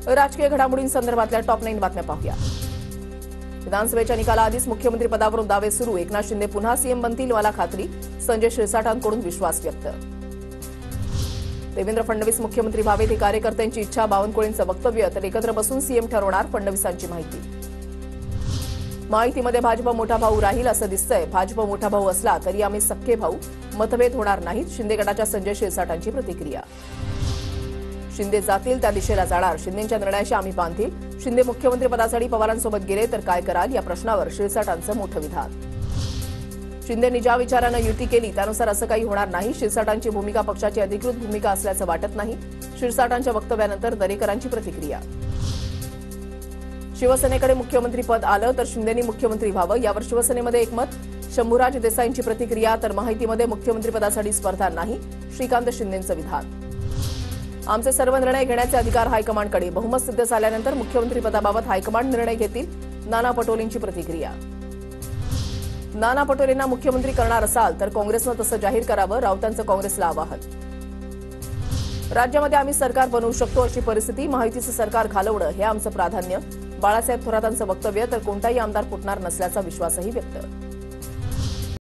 राजकीय घडामोडींसंदर्भातल्या टॉप 9 बातम्या पाहूया। विधानसभेच्या निकालाआधीच मुख्यमंत्री पदावरून दावे सुरू। एकनाथ शिंदे पुन्हा सीएम बनतील मला खात्री। संजय शिरसाटांकडून विश्वास व्यक्त। देवेंद्र फडणवीस मुख्यमंत्री व्हावेत ही कार्यकर्त्यांची इच्छा। बावनकुळेंचं वक्तव्य तर एकत्र बसून सीएम ठरवणार फडणवीसांची माहिती। माहितीमध्ये भाजप मोठा भाऊ राहील असं दिसतंय। भाजप मोठा भाऊ असला तरी आम्ही सख्खे भाऊ, मतभेद होणार नाहीत। शिंदे गटाच्या संजय शिरसाटांची प्रतिक्रिया। शिंदे जातील त्या दिशेला जाणार। शिंदेंच्या निर्णयाशी आम्ही बांधील। शिंदे मुख्यमंत्री पदासाठी पवारांसोबत गेले तर काय कराल या प्रश्नावर शिरसाटांचं मोठं विधान। शिंदेंनी ज्या विचारानं युती केली त्यानुसार असं काही होणार नाही। शिरसाटांची भूमिका पक्षाची अधिकृत भूमिका असल्याचं वाटत नाही। शिरसाटांच्या वक्तव्यानंतर दरेकरांची प्रतिक्रिया। शिवसेनेकडे मुख्यमंत्रीपद आलं तर शिंदेंनी मुख्यमंत्री व्हावं यावर शिवसेनेमध्ये एकमत। शंभूराज देसाईंची प्रतिक्रिया तर माहितीमध्ये मुख्यमंत्रीपदासाठी स्पर्धा नाही। श्रीकांत शिंदेंचं विधान। आमचे सर्व निर्णय घेण्याचे अधिकार हायकमांडकडे। बहुमत सिद्ध झाल्यानंतर मुख्यमंत्रीपदाबाबत हायकमांड निर्णय घेतील। नाना पटोलेंची प्रतिक्रिया। नाना पटोलेंना मुख्यमंत्री करणार असाल तर काँग्रेसनं तसं जाहीर करावं। राऊतांचं काँग्रेसला आवाहन। राज्यामध्ये आम्ही सरकार बनवू शकतो अशी परिस्थिती। महायुतीचं सरकार घालवणं हे आमचं प्राधान्य। बाळासाहेब थोरातांचं वक्तव्य तर कोणताही आमदार फुटणार नसल्याचा विश्वासही व्यक्त।